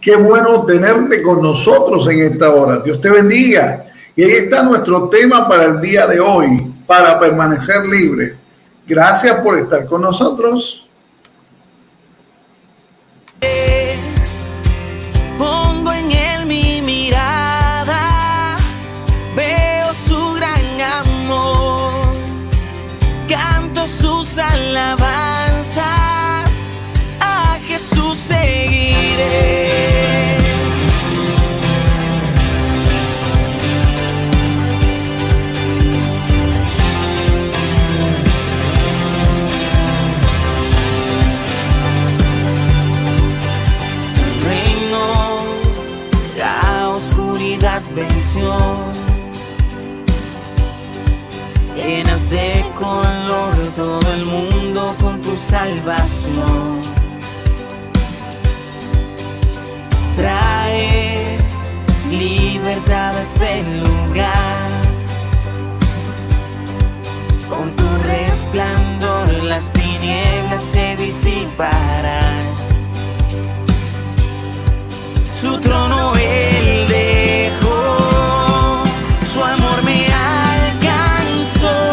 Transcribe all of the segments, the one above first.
Qué bueno tenerte con nosotros en esta hora. Dios te bendiga. Y ahí está nuestro tema para el día de hoy, para permanecer libres. Gracias por estar con nosotros. Pongo en él mi mirada, veo su gran amor, canto sus alabanzas, a Jesús seguiré. Venció, llenas de color todo el mundo con tu salvación. Traes libertad a este lugar, con tu resplandor las tinieblas se disiparán. Su trono él dejó, su amor me alcanzó,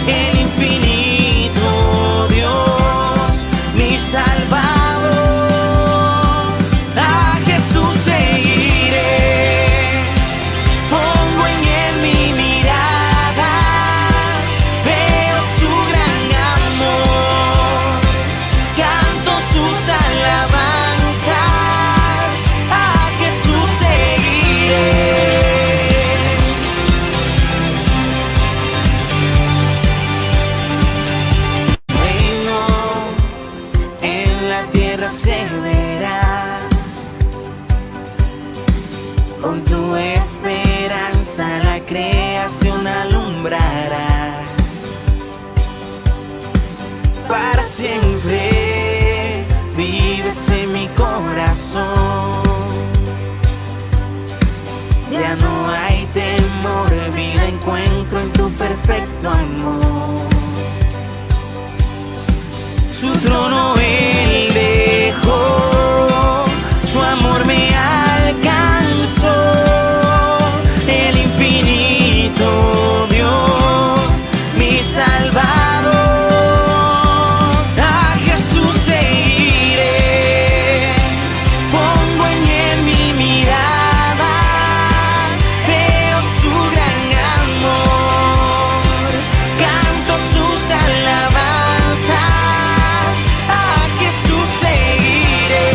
el infinito Dios, mi Salvador. A Jesús seguiré, pongo en él mi mirada, veo su gran amor, canto sus alabanzas. Con tu esperanza la creación alumbrará. Para siempre vives en mi corazón. Ya no hay temor, vida encuentro en tu perfecto amor. Su trono él dejó, su amor me alcanzó, el infinito Dios, mi Salvador. A Jesús seguiré, pongo en él mi mirada, veo su gran amor, canto sus alabanzas, a Jesús seguiré.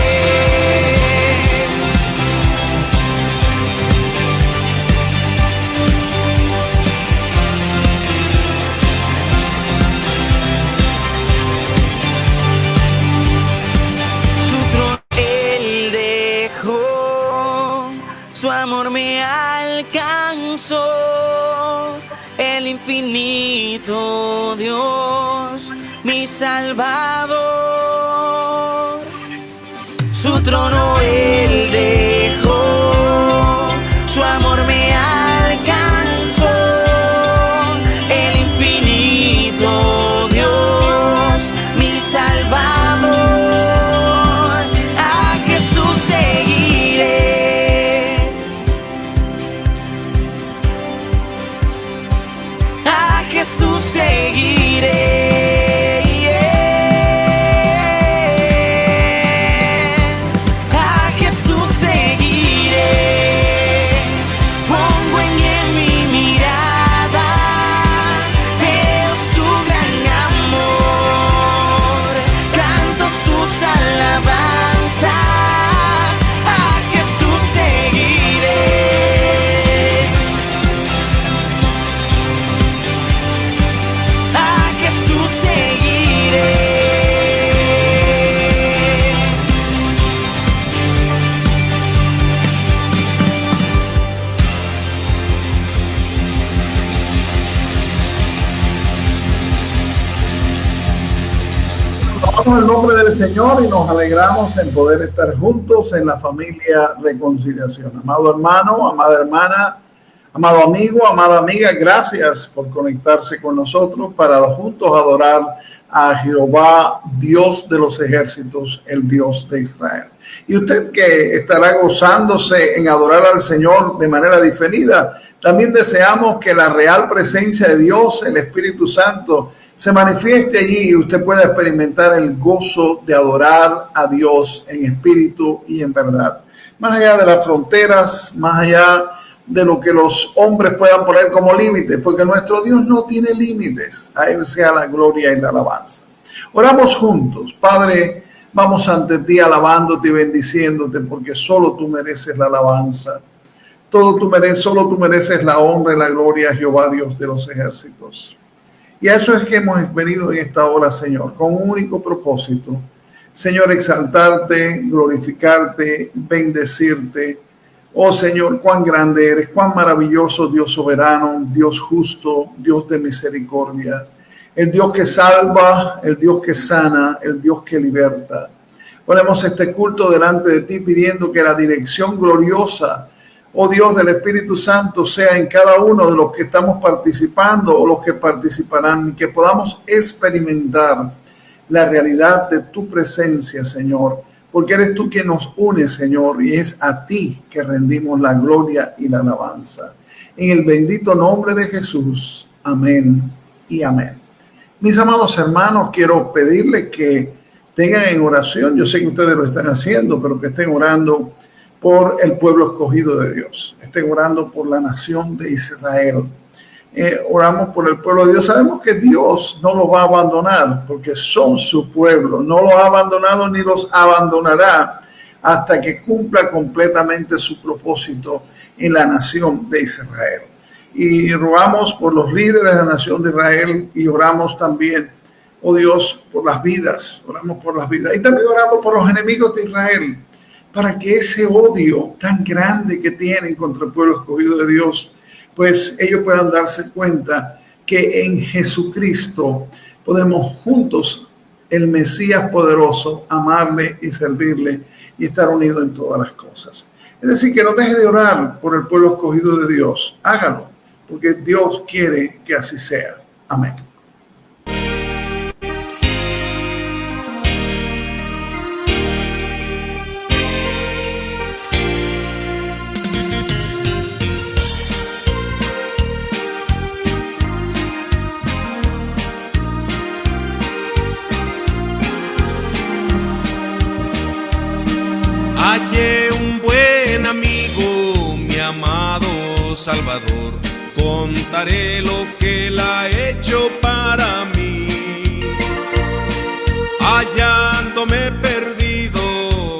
Su amor me alcanzó, el infinito Dios, mi Salvador. Su trono él dejó, su amor me alcanzó, el infinito Dios, mi Salvador. A Jesús seguiré, a Jesús seguiré. A Jesús seguiré, pongo en él mi mirada, veo su gran amor, canto sus alabanzas, a Jesús seguiré. A Jesús seguiré. Vamos en el nombre del Señor y nos alegramos en poder estar juntos en la familia Reconciliación. Amado hermano, amada hermana, Amado amigo, amada amiga, gracias por conectarse con nosotros para juntos adorar a Jehová, Dios de los ejércitos, el Dios de Israel. Y usted que estará gozándose en adorar al Señor de manera diferida, también deseamos que la real presencia de Dios, el Espíritu Santo, se manifieste allí y usted pueda experimentar el gozo de adorar a Dios en espíritu y en verdad. Más allá de las fronteras, más allá de lo que los hombres puedan poner como límites, porque nuestro Dios no tiene límites. A Él sea la gloria y la alabanza. Oramos juntos. Padre, vamos ante ti alabándote y bendiciéndote, porque solo tú mereces la alabanza. Solo tú mereces la honra y la gloria, Jehová, Dios de los ejércitos. Y a eso es que hemos venido en esta hora, Señor, con un único propósito. Señor, exaltarte, glorificarte, bendecirte. Oh Señor, cuán grande eres, cuán maravilloso, Dios soberano, Dios justo, Dios de misericordia, el Dios que salva, el Dios que sana, el Dios que liberta. Ponemos este culto delante de ti pidiendo que la dirección gloriosa, oh Dios del Espíritu Santo, sea en cada uno de los que estamos participando o los que participarán, y que podamos experimentar la realidad de tu presencia, Señor, porque eres tú quien nos une, Señor, y es a ti que rendimos la gloria y la alabanza. En el bendito nombre de Jesús. Amén y amén. Mis amados hermanos, quiero pedirles que tengan en oración, yo sé que ustedes lo están haciendo, pero que estén orando por el pueblo escogido de Dios. Estén orando por la nación de Israel. Oramos por el pueblo de Dios. Sabemos que Dios no los va a abandonar porque son su pueblo. No los ha abandonado ni los abandonará hasta que cumpla completamente su propósito en la nación de Israel. Y rogamos por los líderes de la nación de Israel y oramos también, oh Dios, por las vidas. Oramos por las vidas. Y también oramos por los enemigos de Israel, para que ese odio tan grande que tienen contra el pueblo escogido de Dios, pues ellos puedan darse cuenta que en Jesucristo podemos juntos, el Mesías poderoso, amarle y servirle y estar unidos en todas las cosas. Es decir, que no deje de orar por el pueblo escogido de Dios. Hágalo, porque Dios quiere que así sea. Amén. Hallé un buen amigo, mi amado Salvador. Contaré lo que él ha hecho para mí. Hallándome perdido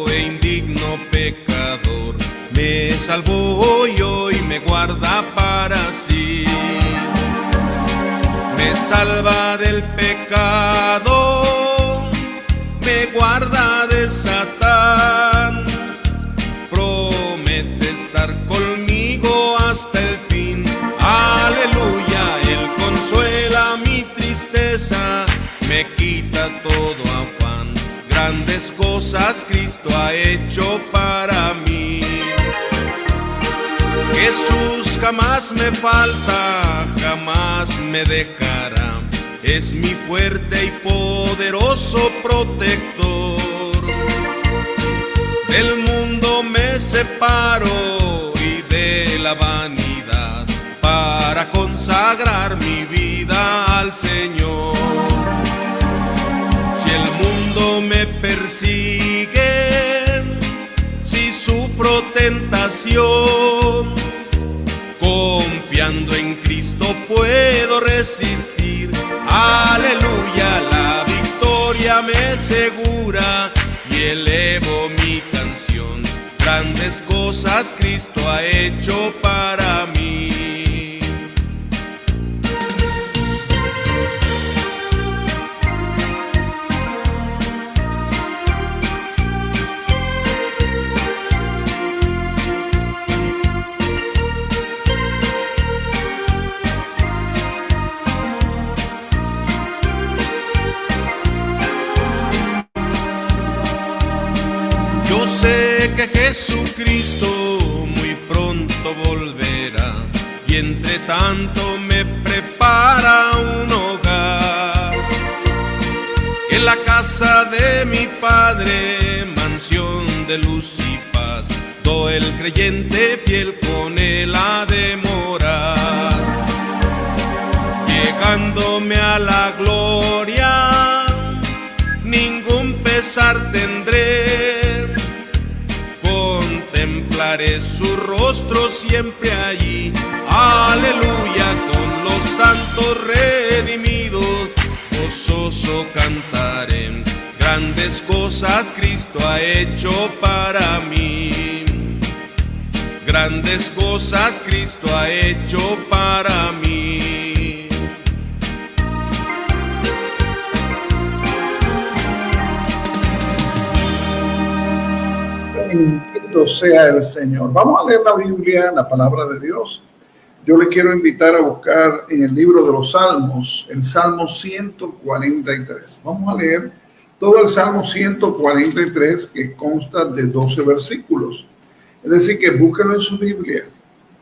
e indigno pecador, me salvó y hoy me guarda para sí. Me salva del pecado, me guarda de Satán. Promete estar conmigo hasta el fin. Aleluya, Él consuela mi tristeza, me quita todo afán. Grandes cosas Cristo ha hecho para mí. Jesús jamás me falta, jamás me dejará. Es mi fuerte y poderoso protector. Del mundo me separo y de la vanidad, para consagrar mi vida al Señor. Si el mundo me persigue, si sufro tentación, confiando en Cristo puedo resistir. Aleluya, la victoria me segura y elevo mi canción. Grandes cosas Cristo ha hecho para mí. Yo sé que Jesucristo muy pronto volverá. y entre tanto me prepara un hogar. En la casa de mi Padre, mansión de luz y paz, todo el creyente fiel con él ha de morar. Llegándome a la gloria, ningún pesar tendré, contemplaré su rostro siempre allí. Aleluya, con los santos redimidos, gozoso cantaré, grandes cosas Cristo ha hecho para mí. Grandes cosas Cristo ha hecho para mí. Bendito sea el Señor. Vamos a leer la Biblia, la palabra de Dios. Yo le quiero invitar a buscar en el libro de los Salmos, el Salmo 143. Vamos a leer todo el Salmo 143, que consta de 12 versículos. Es decir, que búsquenlo en su Biblia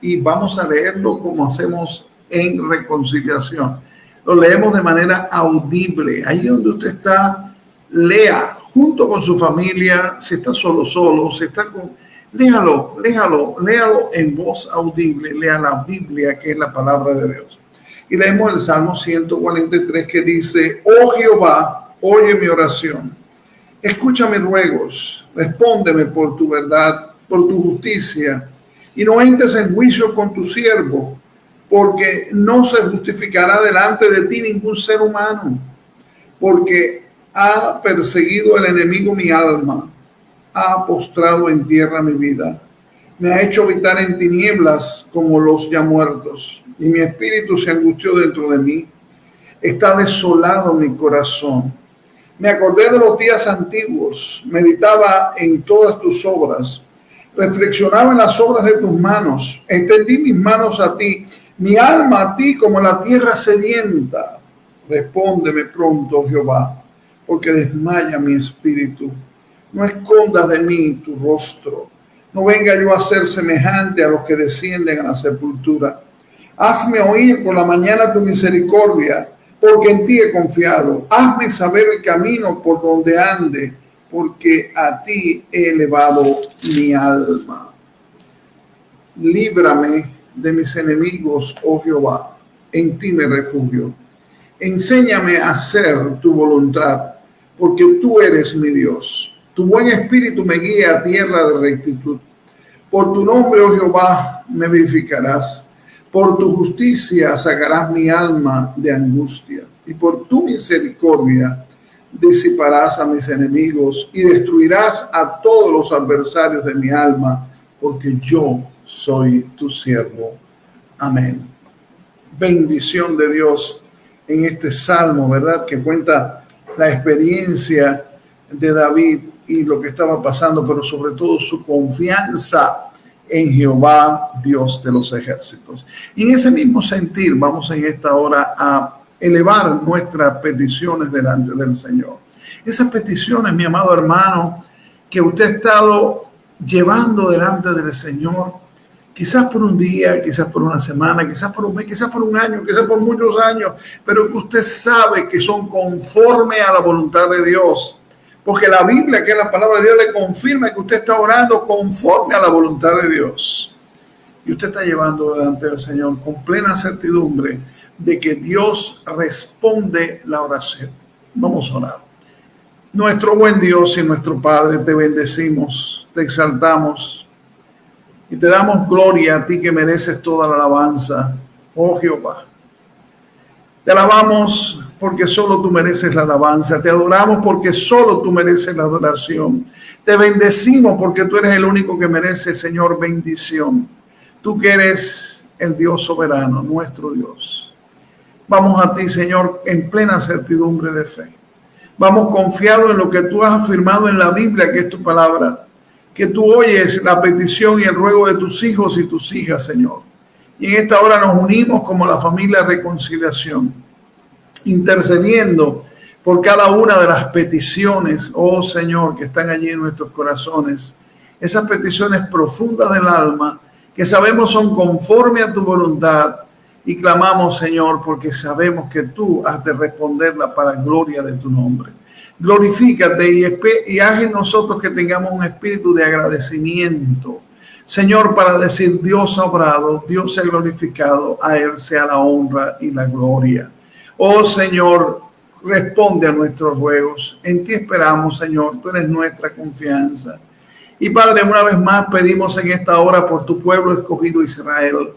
y vamos a leerlo como hacemos en reconciliación. Lo leemos de manera audible. Ahí donde usted está, lea junto con su familia. Si está solo, si está con... léalo en voz audible. Lea la Biblia, que es la palabra de Dios. Y leemos el Salmo 143 que dice: Oh Jehová, oye mi oración. Escucha mis ruegos. Respóndeme por tu verdad, por tu justicia, y no entres en juicio con tu siervo, porque no se justificará delante de ti ningún ser humano, porque ha perseguido el enemigo mi alma, ha postrado en tierra mi vida, me ha hecho habitar en tinieblas como los ya muertos, y mi espíritu se angustió dentro de mí, está desolado mi corazón. Me acordé de los días antiguos, meditaba en todas tus obras, reflexionaba en las obras de tus manos, extendí mis manos a ti, mi alma a ti como la tierra sedienta. Respóndeme pronto, Jehová, porque desmaya mi espíritu. No escondas de mí tu rostro, no venga yo a ser semejante a los que descienden a la sepultura. Hazme oír por la mañana tu misericordia, porque en ti he confiado. Hazme saber el camino por donde ande, porque a ti he elevado mi alma. Líbrame de mis enemigos, oh Jehová, en ti me refugio. Enséñame a hacer tu voluntad, porque tú eres mi Dios. Tu buen espíritu me guía a tierra de rectitud. Por tu nombre, oh Jehová, me vivificarás. Por tu justicia sacarás mi alma de angustia. Y por tu misericordia disiparás a mis enemigos y destruirás a todos los adversarios de mi alma, porque yo soy tu siervo. Amén. Bendición de Dios en este salmo, ¿verdad? Que cuenta la experiencia de David y lo que estaba pasando, pero sobre todo su confianza en Jehová, Dios de los ejércitos. Y en ese mismo sentir vamos en esta hora a elevar nuestras peticiones delante del Señor. Esas peticiones, mi amado hermano, que usted ha estado llevando delante del Señor, quizás por un día, quizás por una semana, quizás por un mes, quizás por un año, quizás por muchos años, pero que usted sabe que son conforme a la voluntad de Dios. Porque la Biblia, que es la palabra de Dios, le confirma que usted está orando conforme a la voluntad de Dios. Y usted está llevando delante del Señor con plena certidumbre de que Dios responde la oración. Vamos a orar. Nuestro buen Dios y nuestro Padre, te bendecimos, te exaltamos y te damos gloria a ti que mereces toda la alabanza, oh Jehová. Te alabamos porque solo tú mereces la alabanza. Te adoramos porque solo tú mereces la adoración. Te bendecimos porque tú eres el único que merece, Señor, bendición. Tú que eres el Dios soberano, nuestro Dios. Vamos a ti, Señor, en plena certidumbre de fe. Vamos confiados en lo que tú has afirmado en la Biblia, que es tu palabra. Que tú oyes la petición y el ruego de tus hijos y tus hijas, Señor. Y en esta hora nos unimos como la familia Reconciliación, intercediendo por cada una de las peticiones, oh Señor, que están allí en nuestros corazones. Esas peticiones profundas del alma que sabemos son conforme a tu voluntad, y clamamos, Señor, porque sabemos que tú has de responderla para gloria de tu nombre. Glorifícate y haz en nosotros que tengamos un espíritu de agradecimiento, Señor, para decir: Dios ha obrado, Dios se ha glorificado, a Él sea la honra y la gloria. Oh Señor, responde a nuestros ruegos. En ti esperamos, Señor, tú eres nuestra confianza. Y Padre, una vez más pedimos en esta hora por tu pueblo escogido Israel.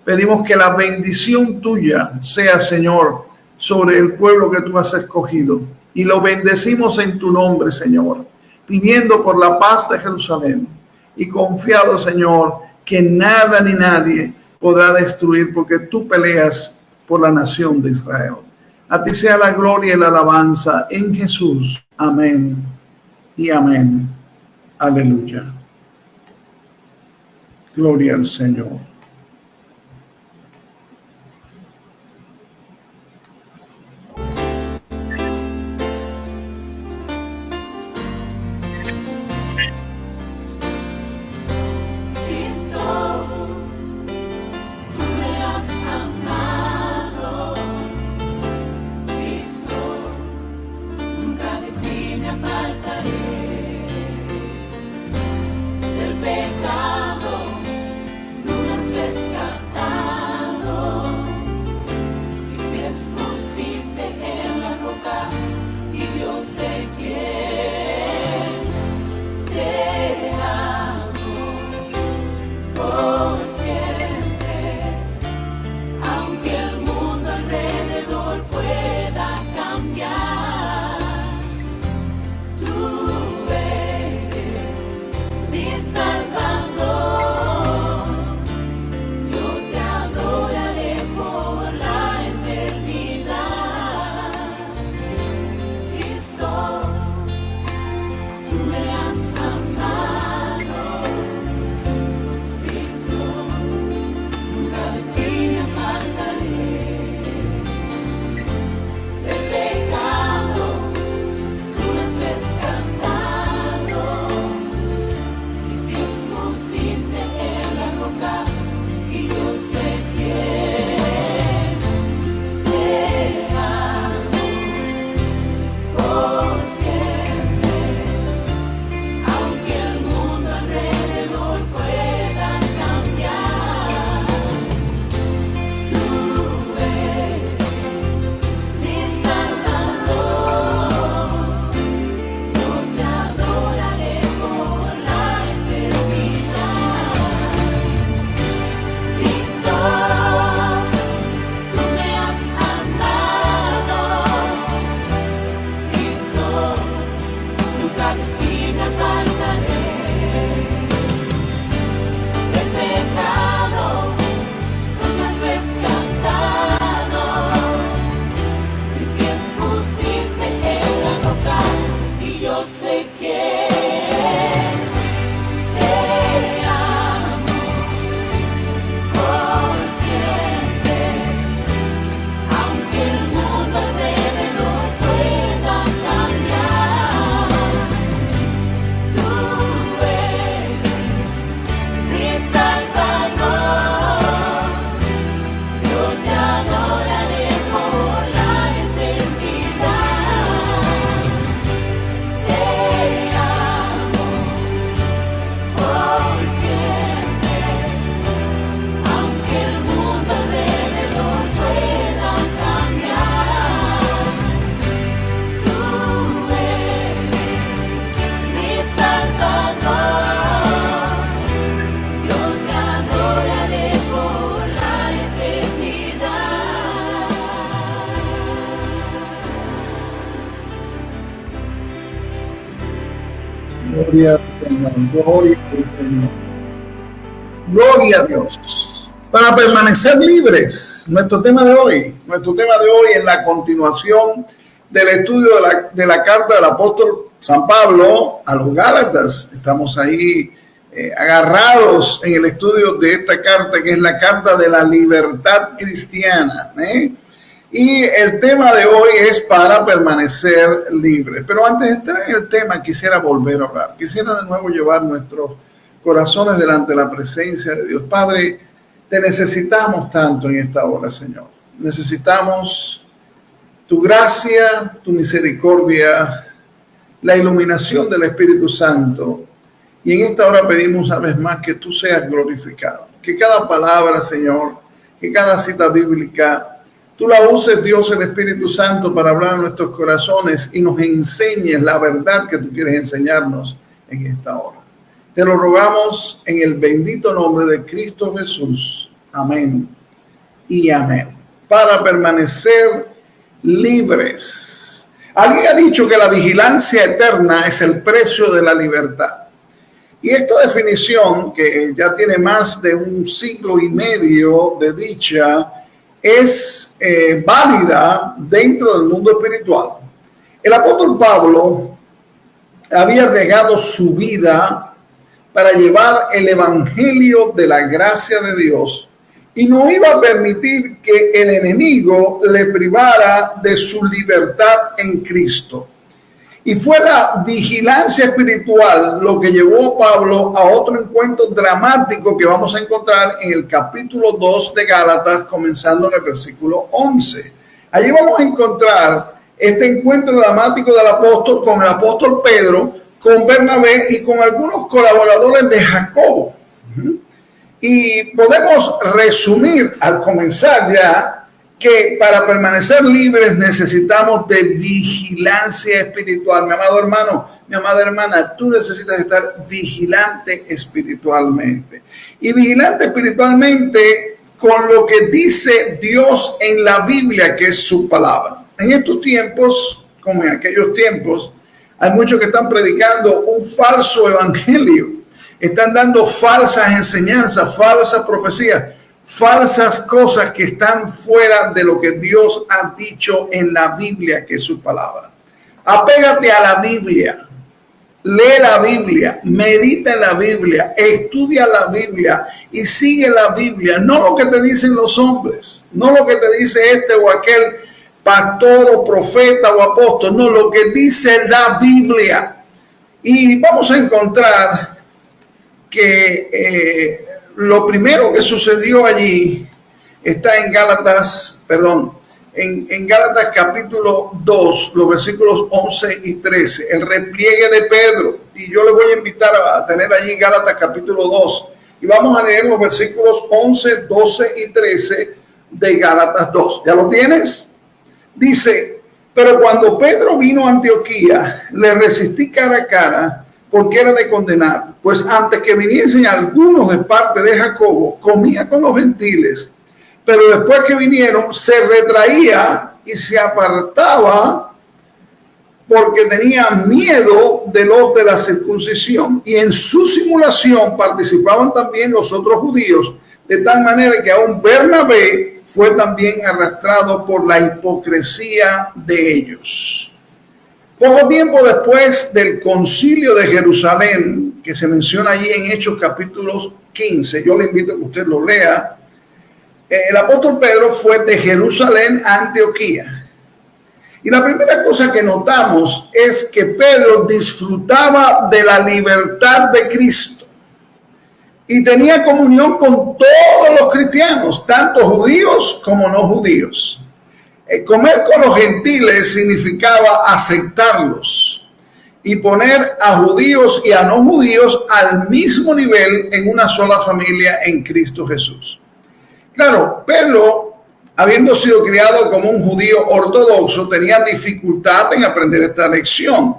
Pedimos que la bendición tuya sea, Señor, sobre el pueblo que tú has escogido. Y lo bendecimos en tu nombre, Señor, pidiendo por la paz de Jerusalén. Y confiado, Señor, que nada ni nadie podrá destruir, porque tú peleas por la nación de Israel. A ti sea la gloria y la alabanza en Jesús. Amén y amén. Aleluya. Gloria al Señor. Gloria al Señor, gloria al Señor. Gloria a Dios. Para permanecer libres, nuestro tema de hoy es la continuación del estudio de la carta del apóstol San Pablo a los Gálatas. Estamos ahí agarrados en el estudio de esta carta, que es la carta de la libertad cristiana. Y el tema de hoy es para permanecer libre. Pero antes de entrar en el tema, quisiera volver a orar. Quisiera de nuevo llevar corazones delante de la presencia de Dios. Padre, te necesitamos tanto en esta hora, Señor. Necesitamos tu gracia, tu misericordia, la iluminación del Espíritu Santo. Y en esta hora pedimos una vez más que tú seas glorificado. Que cada palabra, Señor, que cada cita bíblica, tú la uses, Dios, el Espíritu Santo, para hablar a nuestros corazones y nos enseñes la verdad que tú quieres enseñarnos en esta hora. Te lo rogamos en el bendito nombre de Cristo Jesús. Amén y amén. Para permanecer libres. Alguien ha dicho que la vigilancia eterna es el precio de la libertad. Y esta definición, que ya tiene más de 1 siglo y medio de dicha, es válida dentro del mundo espiritual. El apóstol Pablo había arriesgado su vida para llevar el evangelio de la gracia de Dios y no iba a permitir que el enemigo le privara de su libertad en Cristo. Y fue la vigilancia espiritual lo que llevó a Pablo a otro encuentro dramático que vamos a encontrar en el capítulo 2 de Gálatas, comenzando en el versículo 11. Allí vamos a encontrar este encuentro dramático del apóstol con el apóstol Pedro, con Bernabé y con algunos colaboradores de Jacobo. Y podemos resumir al comenzar ya que para permanecer libres necesitamos de vigilancia espiritual. Mi amado hermano, mi amada hermana, tú necesitas estar vigilante espiritualmente. Y vigilante espiritualmente con lo que dice Dios en la Biblia, que es su palabra. En estos tiempos, como en aquellos tiempos, hay muchos que están predicando un falso evangelio. Están dando falsas enseñanzas, falsas profecías, falsas cosas que están fuera de lo que Dios ha dicho en la Biblia, que es su palabra. Apégate a la Biblia, lee la Biblia, medita en la Biblia, estudia la Biblia y sigue la Biblia, no lo que te dicen los hombres, no lo que te dice este o aquel pastor o profeta o apóstol, no, lo que dice la Biblia. Y vamos a encontrar que lo primero que sucedió allí está en Gálatas capítulo 2, los versículos 11 y 13, el repliegue de Pedro. Y yo le voy a invitar a tener allí Gálatas capítulo 2. Y vamos a leer los versículos 11, 12 y 13 de Gálatas 2. ¿Ya lo tienes? Dice: pero cuando Pedro vino a Antioquía, le resistí cara a cara, porque era de condenar, pues antes que viniesen algunos de parte de Jacobo, comía con los gentiles, pero después que vinieron se retraía y se apartaba porque tenía miedo de los de la circuncisión, y en su simulación participaban también los otros judíos, de tal manera que aún Bernabé fue también arrastrado por la hipocresía de ellos. Poco tiempo después del concilio de Jerusalén, que se menciona allí en Hechos capítulos 15, yo le invito a que usted lo lea, el apóstol Pedro fue de Jerusalén a Antioquía. Y la primera cosa que notamos es que Pedro disfrutaba de la libertad de Cristo y tenía comunión con todos los cristianos, tanto judíos como no judíos. Comer con los gentiles significaba aceptarlos y poner a judíos y a no judíos al mismo nivel en una sola familia en Cristo Jesús. Claro, Pedro, habiendo sido criado como un judío ortodoxo, tenía dificultad en aprender esta lección.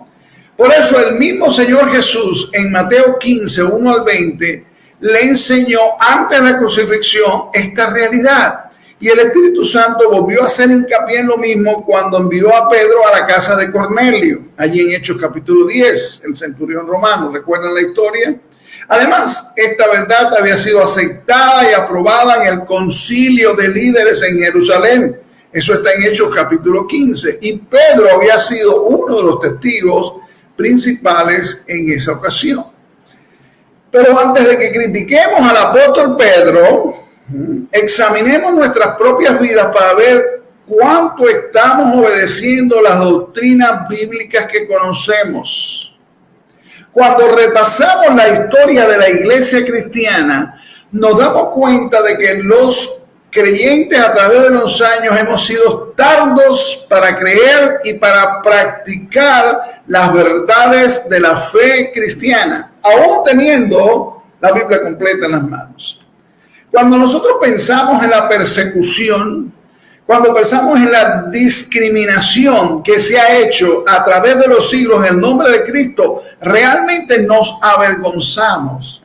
Por eso el mismo Señor Jesús en Mateo 15, 1 al 20, le enseñó antes de la crucifixión esta realidad. Y el Espíritu Santo volvió a hacer hincapié en lo mismo cuando envió a Pedro a la casa de Cornelio, allí en Hechos capítulo 10, el centurión romano. ¿Recuerdan la historia? Además, esta verdad había sido aceptada y aprobada en el concilio de líderes en Jerusalén. Eso está en Hechos capítulo 15. Y Pedro había sido uno de los testigos principales en esa ocasión. Pero antes de que critiquemos al apóstol Pedro, examinemos nuestras propias vidas para ver cuánto estamos obedeciendo las doctrinas bíblicas que conocemos. cuando repasamos la historia de la iglesia cristiana, nos damos cuenta de que los creyentes a través de los años hemos sido tardos para creer y para practicar las verdades de la fe cristiana, aún teniendo la Biblia completa en las manos. Cuando nosotros pensamos en la persecución, cuando pensamos en la discriminación que se ha hecho a través de los siglos en el nombre de Cristo, realmente nos avergonzamos,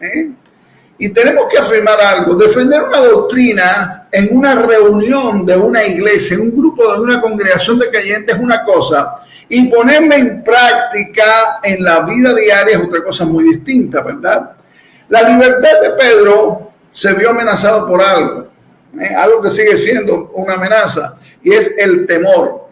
Y tenemos que afirmar algo: defender una doctrina en una reunión de una iglesia, en un grupo de una congregación de creyentes es una cosa, y ponerla en práctica en la vida diaria es otra cosa muy distinta, ¿verdad? La libertad de Pedro se vio amenazado por algo. Algo que sigue siendo una amenaza, y es el temor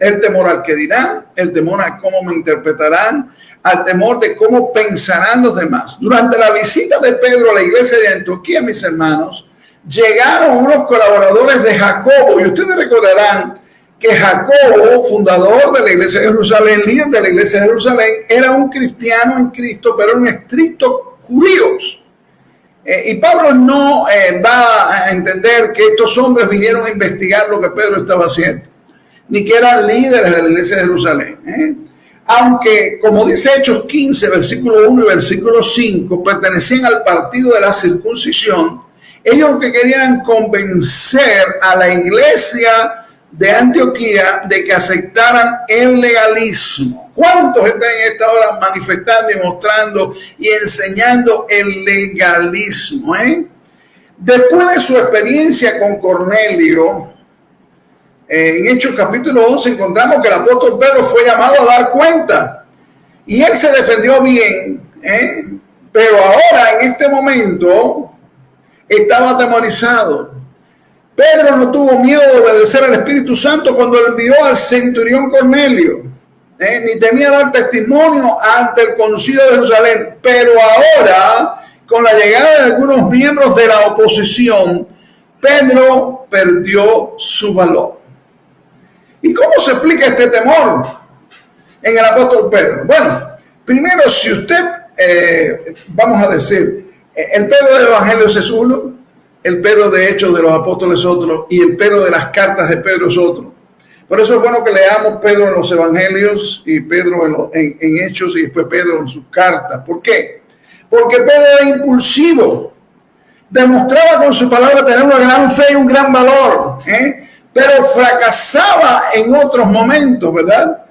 al que dirán, el temor a cómo me interpretarán, al temor de cómo pensarán los demás. Durante la visita de Pedro a la iglesia de Antioquía, mis hermanos, llegaron unos colaboradores de Jacobo, y ustedes recordarán que Jacobo, fundador de la iglesia de Jerusalén, líder de la iglesia de Jerusalén, era un cristiano en Cristo, pero un estricto judío. Y Pablo no va a entender que estos hombres vinieron a investigar lo que Pedro estaba haciendo, ni que eran líderes de la iglesia de Jerusalén. Aunque, como dice Hechos 15, versículo 1 y versículo 5, pertenecían al partido de la circuncisión, ellos que querían convencer a la iglesia de Antioquía de que aceptaran el legalismo. ¿Cuántos están en esta hora manifestando y mostrando y enseñando el legalismo? Después de su experiencia con Cornelio, en Hechos capítulo 11 encontramos que el apóstol Pedro fue llamado a dar cuenta, y él se defendió bien, pero ahora en este momento estaba atemorizado. Pedro no tuvo miedo de obedecer al Espíritu Santo cuando envió al centurión Cornelio, ni temía dar testimonio ante el concilio de Jerusalén. Pero ahora, con la llegada de algunos miembros de la oposición, Pedro perdió su valor. ¿Y cómo se explica este temor en el apóstol Pedro? Bueno, primero, si usted, vamos a decir, el Pedro del Evangelio es uno, el Pedro de Hechos de los Apóstoles es otro, y el Pedro de las cartas de Pedro es otro. Por eso es bueno que leamos Pedro en los Evangelios y Pedro en Hechos y después Pedro en sus cartas. ¿Por qué? Porque Pedro era impulsivo, demostraba con su palabra tener una gran fe y un gran valor, pero fracasaba en otros momentos, ¿verdad?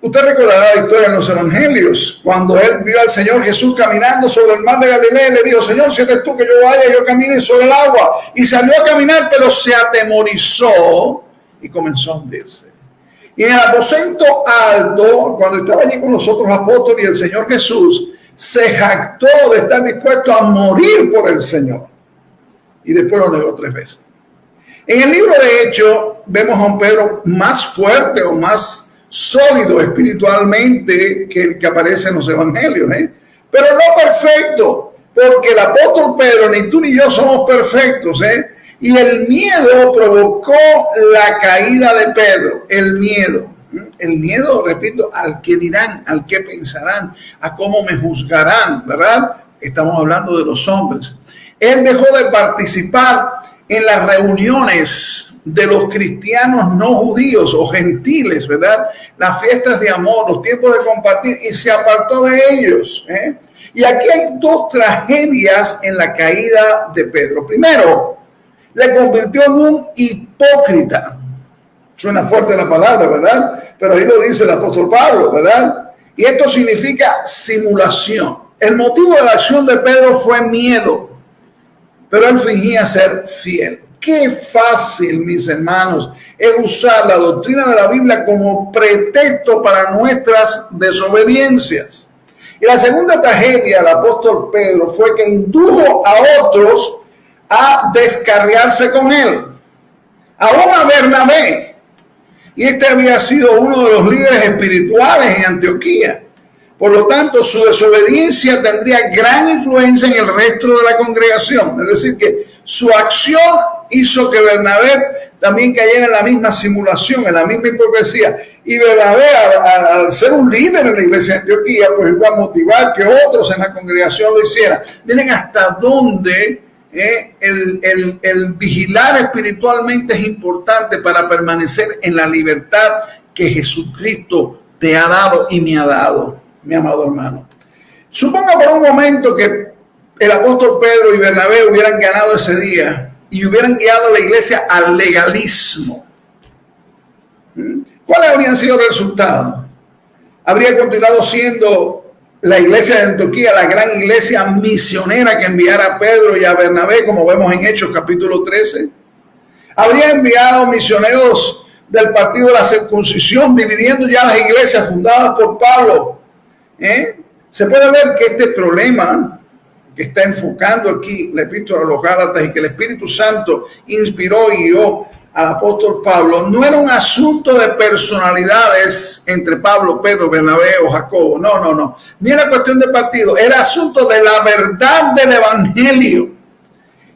Usted recordará la historia en los Evangelios, cuando él vio al Señor Jesús caminando sobre el mar de Galilea y le dijo: Señor, si eres tú, que yo vaya, yo camine sobre el agua. Y salió a caminar, pero se atemorizó y comenzó a hundirse. Y en el aposento alto, cuando estaba allí con los otros apóstoles y el Señor Jesús, se jactó de estar dispuesto a morir por el Señor. Y después lo negó 3 veces. En el libro de Hechos vemos a un Pedro más fuerte o más sólido espiritualmente que el que aparece en los evangelios, pero no perfecto, porque el apóstol Pedro, ni tú ni yo somos perfectos, y el miedo provocó la caída de Pedro. El miedo, repito, al que dirán, al que pensarán, a cómo me juzgarán, ¿verdad? Estamos hablando de los hombres. Él dejó de participar en las reuniones de los cristianos no judíos o gentiles, ¿verdad? Las fiestas de amor, los tiempos de compartir, y se apartó de ellos. Y aquí hay 2 tragedias en la caída de Pedro. Primero, le convirtió en un hipócrita. Suena fuerte la palabra, ¿verdad? Pero ahí lo dice el apóstol Pablo, ¿verdad? Y esto significa simulación. El motivo de la acción de Pedro fue miedo, pero él fingía ser fiel. Qué fácil, mis hermanos, es usar la doctrina de la Biblia como pretexto para nuestras desobediencias. Y la segunda tragedia del apóstol Pedro fue que indujo a otros a descarriarse con él, aún a Bernabé. Y este había sido uno de los líderes espirituales en Antioquía. Por lo tanto, su desobediencia tendría gran influencia en el resto de la congregación. Es decir, que Su acción hizo que Bernabé también cayera en la misma simulación, en la misma hipocresía. Y Bernabé, al ser un líder en la iglesia de Antioquía, pues iba a motivar que otros en la congregación lo hicieran. Miren hasta dónde el vigilar espiritualmente es importante para permanecer en la libertad que Jesucristo te ha dado y me ha dado, mi amado hermano. Suponga por un momento que el apóstol Pedro y Bernabé hubieran ganado ese día y hubieran guiado a la iglesia al legalismo. ¿Cuáles habrían sido los resultados? Habría continuado siendo la iglesia de Antioquía la gran iglesia misionera que enviara a Pedro y a Bernabé, como vemos en Hechos capítulo 13. Habría enviado misioneros del partido de la circuncisión, dividiendo ya las iglesias fundadas por Pablo. Se puede ver que este problema que está enfocando aquí la epístola a los Gálatas y que el Espíritu Santo inspiró y guió al apóstol Pablo, no era un asunto de personalidades entre Pablo, Pedro, Bernabé o Jacobo. No. Ni era cuestión de partido. Era asunto de la verdad del evangelio.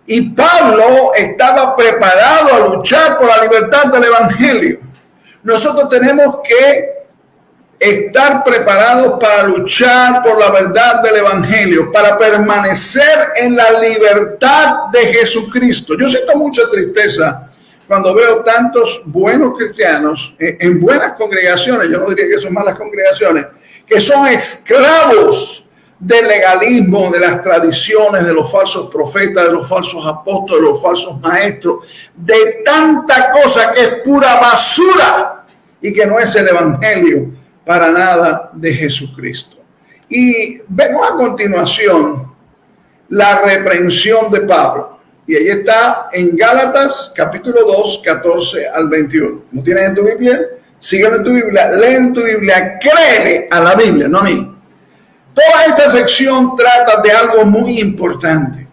Y Pablo estaba preparado a luchar por la libertad del evangelio. Nosotros tenemos que estar preparados para luchar por la verdad del evangelio, para permanecer en la libertad de Jesucristo. Yo siento mucha tristeza cuando veo tantos buenos cristianos en buenas congregaciones, yo no diría que son malas congregaciones, que son esclavos del legalismo, de las tradiciones, de los falsos profetas, de los falsos apóstoles, de los falsos maestros, de tanta cosa que es pura basura y que no es el evangelio para nada de Jesucristo. Y vemos a continuación la reprensión de Pablo. Y ahí está en Gálatas capítulo 2, 14 al 21. ¿No tienes en tu Biblia? Síguelo en tu Biblia, lee en tu Biblia, créele a la Biblia, no a mí. Toda esta sección trata de algo muy importante.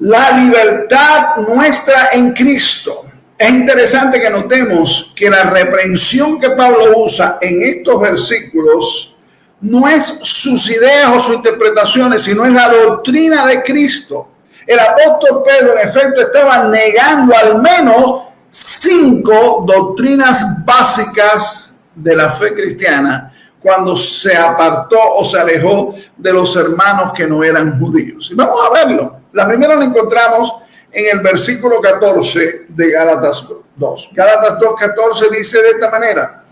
La libertad nuestra en Cristo. Es interesante que notemos que la reprensión que Pablo usa en estos versículos no es sus ideas o sus interpretaciones, sino es la doctrina de Cristo. El apóstol Pedro, en efecto, estaba negando al menos 5 doctrinas básicas de la fe cristiana cuando se apartó o se alejó de los hermanos que no eran judíos. Y vamos a verlo. La primera la encontramos en el versículo 14 de Gálatas 2. Gálatas 2:14 dice de esta manera: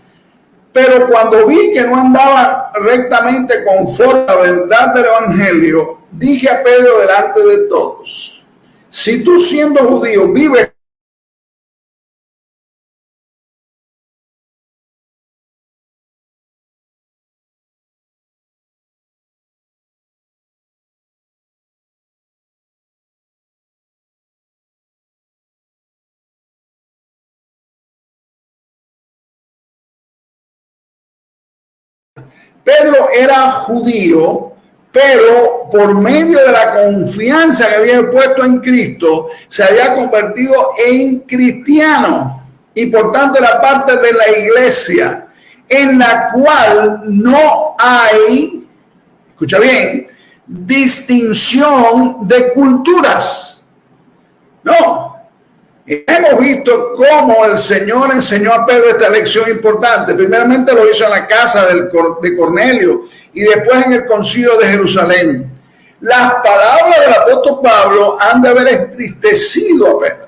pero cuando vi que no andaba rectamente conforme a la verdad del evangelio, dije a Pedro delante de todos: si tú siendo judío vives Pedro era judío, pero por medio de la confianza que había puesto en Cristo, se había convertido en cristiano y por tanto era parte de la iglesia, en la cual no hay, escucha bien, distinción de culturas. No. Hemos visto cómo el Señor enseñó a Pedro esta lección importante. Primeramente lo hizo en la casa de Cornelio y después en el concilio de Jerusalén. Las palabras del apóstol Pablo han de haber entristecido a Pedro.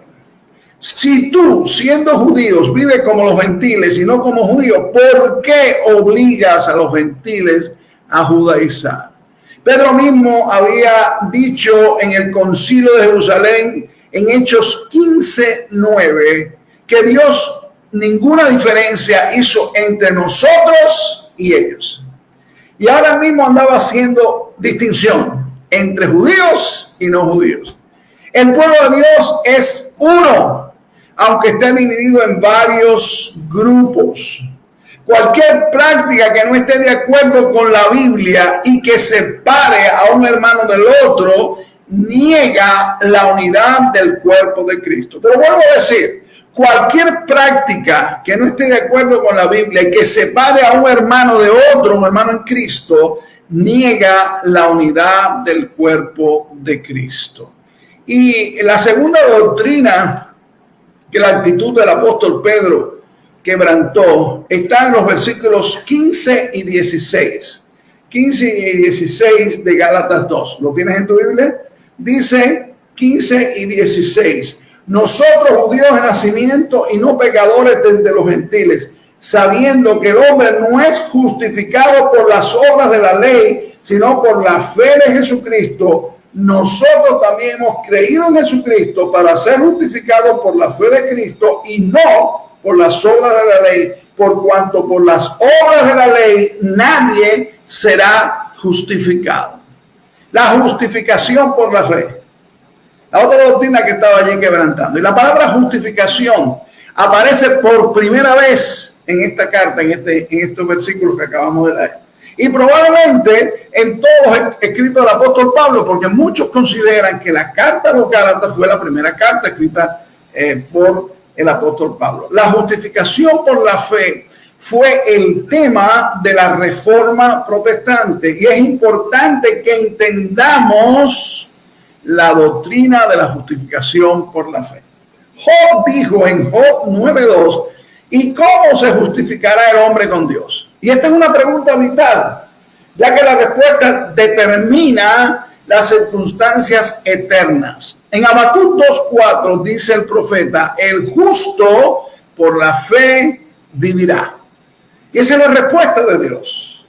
Si tú, siendo judíos, vives como los gentiles y no como judíos, ¿por qué obligas a los gentiles a judaizar? Pedro mismo había dicho en el concilio de Jerusalén, en Hechos 15:9, que Dios ninguna diferencia hizo entre nosotros y ellos. Y ahora mismo andaba haciendo distinción entre judíos y no judíos. El pueblo de Dios es uno, aunque esté dividido en varios grupos. Cualquier práctica que no esté de acuerdo con la Biblia y que separe a un hermano del otro, niega la unidad del cuerpo de Cristo. Pero vuelvo a decir, cualquier práctica que no esté de acuerdo con la Biblia y que separe a un hermano de otro, un hermano en Cristo, niega la unidad del cuerpo de Cristo. Y la segunda doctrina que la actitud del apóstol Pedro quebrantó está en los versículos 15 y 16. 15 y 16 de Gálatas 2. ¿Lo tienes en tu Biblia? Dice 15 y 16. Nosotros, judíos de nacimiento y no pecadores desde los gentiles, sabiendo que el hombre no es justificado por las obras de la ley, sino por la fe de Jesucristo, nosotros también hemos creído en Jesucristo para ser justificados por la fe de Cristo y no por las obras de la ley, por cuanto por las obras de la ley nadie será justificado. La justificación por la fe. La otra doctrina que estaba allí quebrantando. Y la palabra justificación aparece por primera vez en esta carta, en estos versículos que acabamos de leer. Y probablemente en todos los escritos del apóstol Pablo, porque muchos consideran que la carta a los Gálatas fue la primera carta escrita por el apóstol Pablo. La justificación por la fe fue el tema de la Reforma Protestante y es importante que entendamos la doctrina de la justificación por la fe. Job dijo en Job 9:2, ¿y cómo se justificará el hombre con Dios? Y esta es una pregunta vital, ya que la respuesta determina las circunstancias eternas. En Habacuc 2:4 dice el profeta, el justo por la fe vivirá. Y esa es la respuesta de Dios.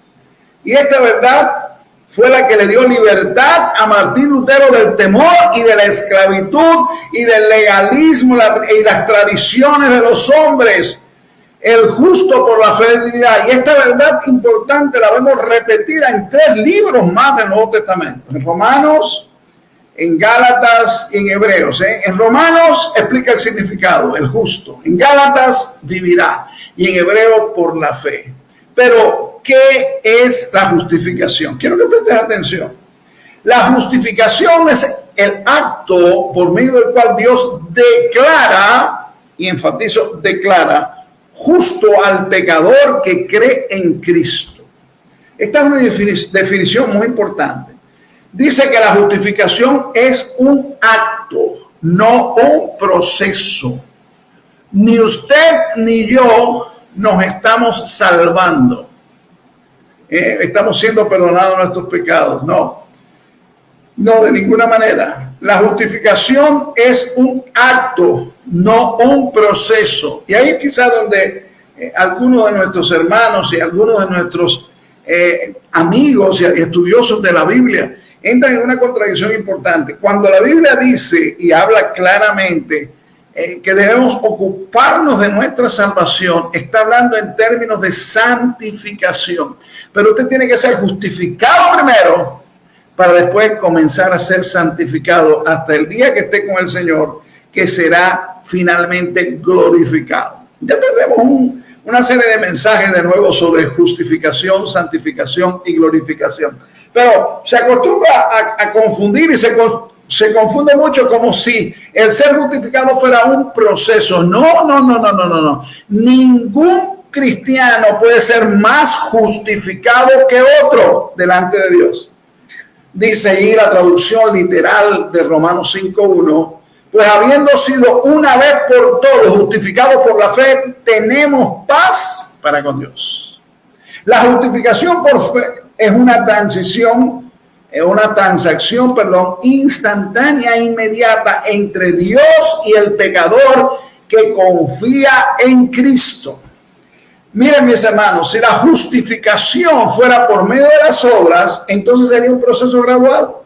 Y esta verdad fue la que le dio libertad a Martín Lutero del temor y de la esclavitud y del legalismo y las tradiciones de los hombres. El justo por la fe vivirá. Y esta verdad importante la vemos repetida en 3 libros más del Nuevo Testamento. En Romanos, en Gálatas y en Hebreos. En Romanos explica el significado, el justo. En Gálatas vivirá. Y en Hebreo por la fe. Pero, ¿qué es la justificación? Quiero que prestes atención. La justificación es el acto por medio del cual Dios declara, y enfatizo, declara, justo al pecador que cree en Cristo. Esta es una definición muy importante. Dice que la justificación es un acto, no un proceso. Ni usted ni yo nos estamos salvando. Estamos siendo perdonados nuestros pecados. No, de ninguna manera. La justificación es un acto, no un proceso. Y ahí quizás donde algunos de nuestros hermanos y algunos de nuestros amigos y estudiosos de la Biblia entran en una contradicción importante. Cuando la Biblia dice y habla claramente que debemos ocuparnos de nuestra salvación, está hablando en términos de santificación. Pero usted tiene que ser justificado primero para después comenzar a ser santificado hasta el día que esté con el Señor, que será finalmente glorificado. Ya tendremos una serie de mensajes de nuevo sobre justificación, santificación y glorificación. Pero se acostumbra a confundir y se confunde mucho como si el ser justificado fuera un proceso. No. Ningún cristiano puede ser más justificado que otro delante de Dios. Dice ahí la traducción literal de Romanos 5:1, pues habiendo sido una vez por todos justificados por la fe, tenemos paz para con Dios. La justificación por fe es una transacción instantánea e inmediata entre Dios y el pecador que confía en Cristo. Miren, mis hermanos, si la justificación fuera por medio de las obras, entonces sería un proceso gradual.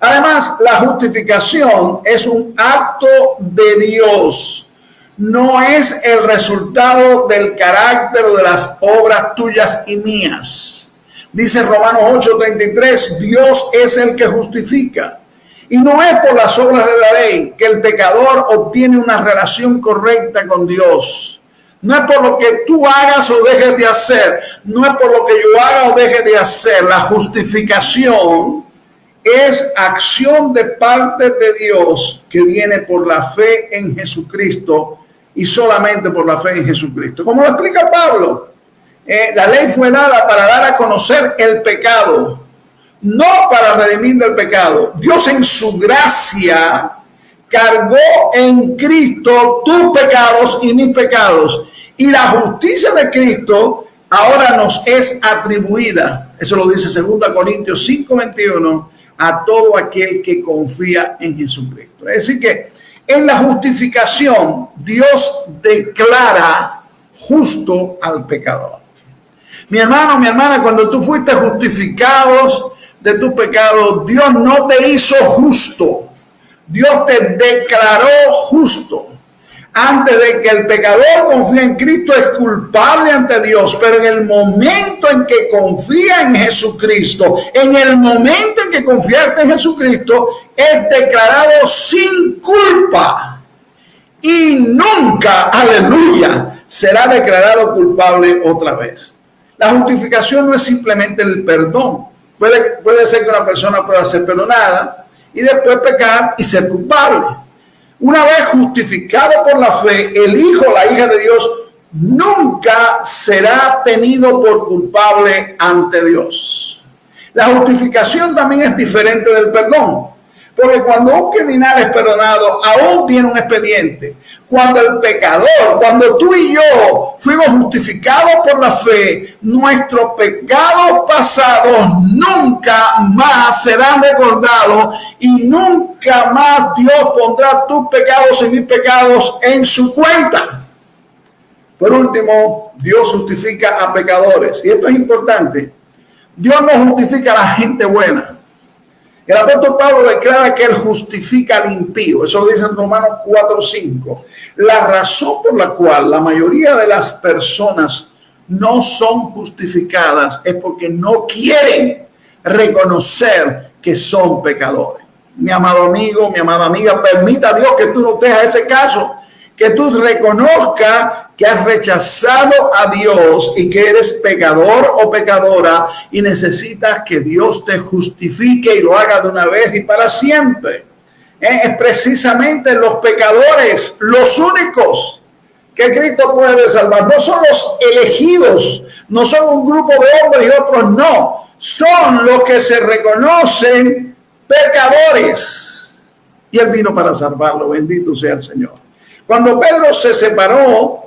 Además, la justificación es un acto de Dios. No es el resultado del carácter o de las obras tuyas y mías. Dice Romanos 8:33, Dios es el que justifica. Y no es por las obras de la ley que el pecador obtiene una relación correcta con Dios. No es por lo que tú hagas o dejes de hacer. No es por lo que yo haga o deje de hacer. La justificación es acción de parte de Dios que viene por la fe en Jesucristo y solamente por la fe en Jesucristo. Como lo explica Pablo, la ley fue dada para dar a conocer el pecado, no para redimir del pecado. Dios en su gracia cargó en Cristo tus pecados y mis pecados. Y la justicia de Cristo ahora nos es atribuida. Eso lo dice 2 Corintios 5:21 a todo aquel que confía en Jesucristo. Es decir que en la justificación Dios declara justo al pecador. Mi hermano, mi hermana, cuando tú fuiste justificado de tus pecados, Dios no te hizo justo. Dios te declaró justo. Antes de que el pecador confíe en Cristo, es culpable ante Dios, pero en el momento en que confía en Jesucristo, en el momento en que confiaste en Jesucristo, es declarado sin culpa y nunca, aleluya, será declarado culpable otra vez. La justificación no es simplemente el perdón. Puede ser que una persona pueda ser perdonada y después pecar y ser culpable. Una vez justificado por la fe, el hijo o la hija de Dios nunca será tenido por culpable ante Dios. La justificación también es diferente del perdón, porque cuando un criminal es perdonado, aún tiene un expediente. Cuando el pecador, cuando tú y yo fuimos justificados por la fe, nuestros pecados pasados nunca más serán recordados y nunca más Dios pondrá tus pecados y mis pecados en su cuenta. Por último, Dios justifica a pecadores. Y esto es importante. Dios no justifica a la gente buena. El apóstol Pablo declara que él justifica al impío. Eso lo dice en Romanos 4:5. La razón por la cual la mayoría de las personas no son justificadas es porque no quieren reconocer que son pecadores. Mi amado amigo, mi amada amiga, permita a Dios que tú no tengas ese caso, que tú reconozcas que has rechazado a Dios y que eres pecador o pecadora y necesitas que Dios te justifique y lo haga de una vez y para siempre. Es precisamente los pecadores, los únicos que Cristo puede salvar. No son los elegidos, no son un grupo de hombres y otros no. Son los que se reconocen pecadores. Y Él vino para salvarlo. Bendito sea el Señor. Cuando Pedro se separó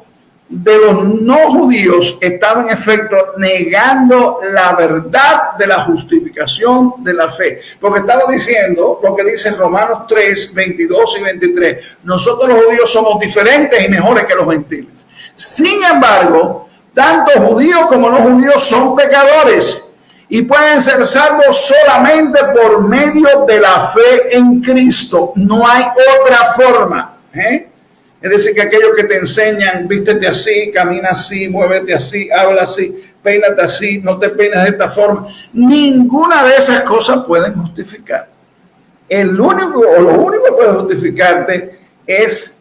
de los no judíos, estaba en efecto negando la verdad de la justificación de la fe. Porque estaba diciendo lo que dice en Romanos 3, 22 y 23. Nosotros los judíos somos diferentes y mejores que los gentiles. Sin embargo, tanto judíos como no judíos son pecadores y pueden ser salvos solamente por medio de la fe en Cristo. No hay otra forma. Es decir, que aquellos que te enseñan, vístete así, camina así, muévete así, habla así, peínate así, no te peinas de esta forma. Ninguna de esas cosas pueden justificar. Lo único que puede justificarte es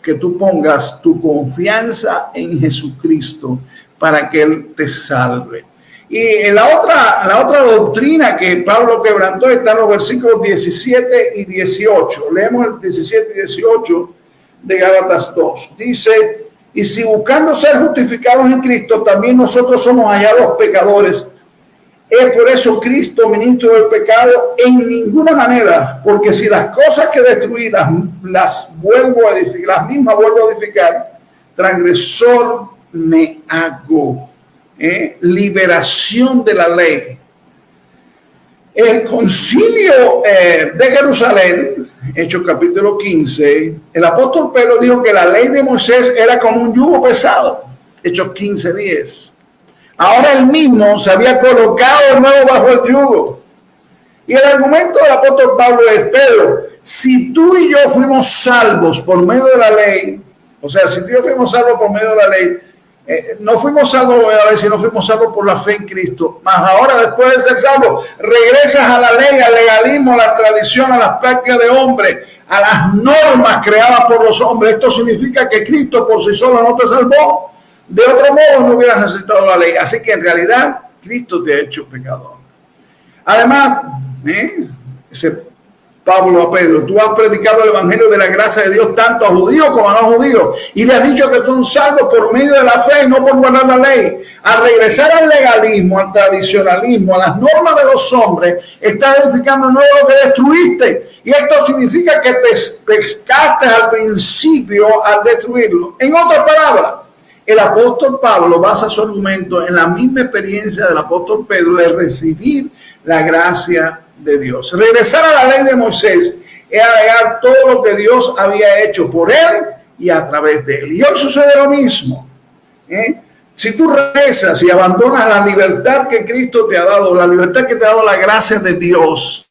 que tú pongas tu confianza en Jesucristo para que Él te salve. Y la otra doctrina que Pablo quebrantó está en los versículos 17 y 18. Leemos el 17 y 18 de Gálatas 2. Dice: y si buscando ser justificados en Cristo, también nosotros somos hallados pecadores, es por eso Cristo ministro del pecado en ninguna manera, porque si las cosas que destruí las vuelvo a edificar, las mismas vuelvo a edificar, transgresor me hago. Liberación de la ley. El concilio de Jerusalén, Hechos capítulo 15, el apóstol Pedro dijo que la ley de Moisés era como un yugo pesado. Hechos 15:10. Ahora él mismo se había colocado de nuevo bajo el yugo. Y el argumento del apóstol Pablo es: Pedro, si tú y yo fuimos salvos por medio de la ley, o sea, si tú y yo fuimos salvos por medio de la ley, no fuimos salvos a la ley, sino fuimos salvos por la fe en Cristo. Mas ahora, después de ser salvos, regresas a la ley, al legalismo, a la tradición, a las prácticas de hombre, a las normas creadas por los hombres. Esto significa que Cristo por sí solo no te salvó. De otro modo no hubieras necesitado la ley. Así que en realidad Cristo te ha hecho pecador. Además, Pablo a Pedro, tú has predicado el evangelio de la gracia de Dios tanto a judíos como a no judíos, y le has dicho que son salvos por medio de la fe y no por guardar la ley. Al regresar al legalismo, al tradicionalismo, a las normas de los hombres, estás edificando nuevo lo que destruiste, y esto significa que pescaste al principio al destruirlo. En otras palabras, el apóstol Pablo basa su argumento en la misma experiencia del apóstol Pedro de recibir la gracia de Dios. Regresar a la ley de Moisés es agregar todo lo que Dios había hecho por él y a través de él. Y hoy sucede lo mismo. Si tú regresas y abandonas la libertad que Cristo te ha dado, la libertad que te ha dado la gracia de Dios,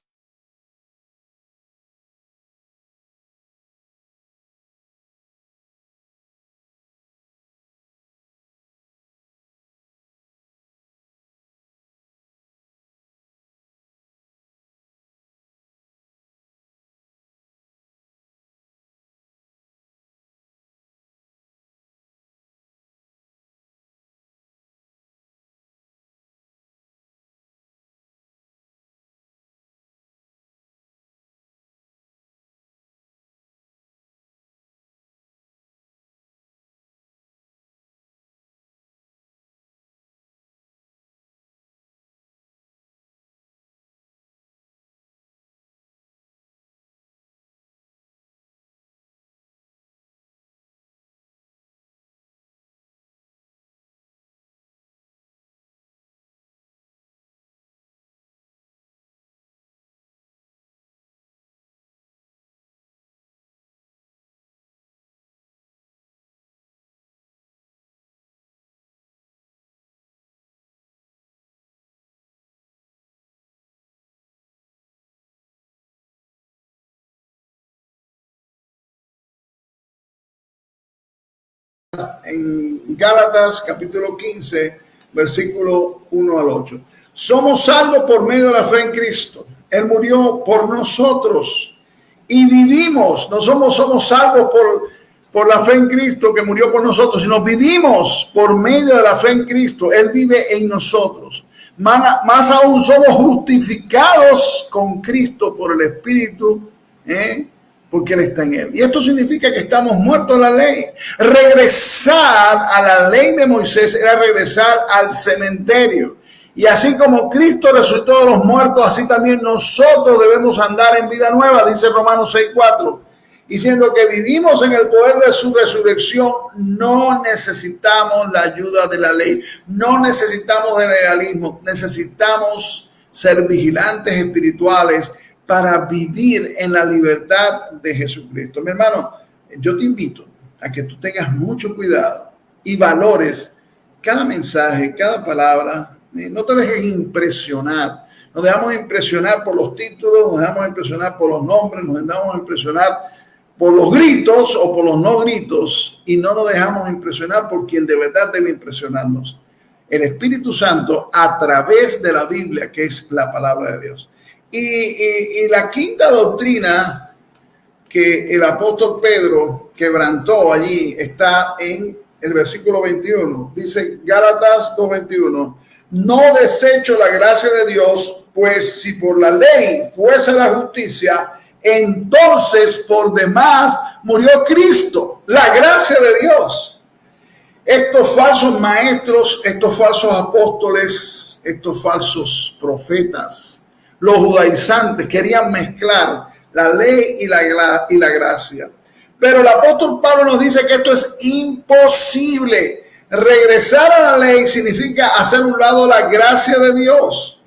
en Gálatas capítulo 15, versículo 1 al 8. Somos salvos por medio de la fe en Cristo. Él murió por nosotros y vivimos. No somos salvos por la fe en Cristo que murió por nosotros, sino vivimos por medio de la fe en Cristo. Él vive en nosotros. Más aún somos justificados con Cristo por el Espíritu, porque Él está en Él. Y esto significa que estamos muertos a la ley. Regresar a la ley de Moisés era regresar al cementerio. Y así como Cristo resucitó de los muertos, así también nosotros debemos andar en vida nueva, dice Romanos 6:4. Diciendo que vivimos en el poder de su resurrección, no necesitamos la ayuda de la ley, no necesitamos del legalismo, necesitamos ser vigilantes espirituales para vivir en la libertad de Jesucristo. Mi hermano, yo te invito a que tú tengas mucho cuidado y valores cada mensaje, cada palabra. No te dejes impresionar. Nos dejamos impresionar por los títulos, nos dejamos impresionar por los nombres, nos dejamos impresionar por los gritos o por los no gritos, y no nos dejamos impresionar por quien de verdad debe impresionarnos: el Espíritu Santo, a través de la Biblia, que es la palabra de Dios. Y la quinta doctrina que el apóstol Pedro quebrantó allí está en el versículo 21. Dice Gálatas 2:21: no desecho la gracia de Dios, pues si por la ley fuese la justicia, entonces por demás murió Cristo, la gracia de Dios. Estos falsos maestros, estos falsos apóstoles, estos falsos profetas, los judaizantes, querían mezclar la ley y la gracia. Pero el apóstol Pablo nos dice que esto es imposible. Regresar a la ley significa hacer un lado la gracia de Dios.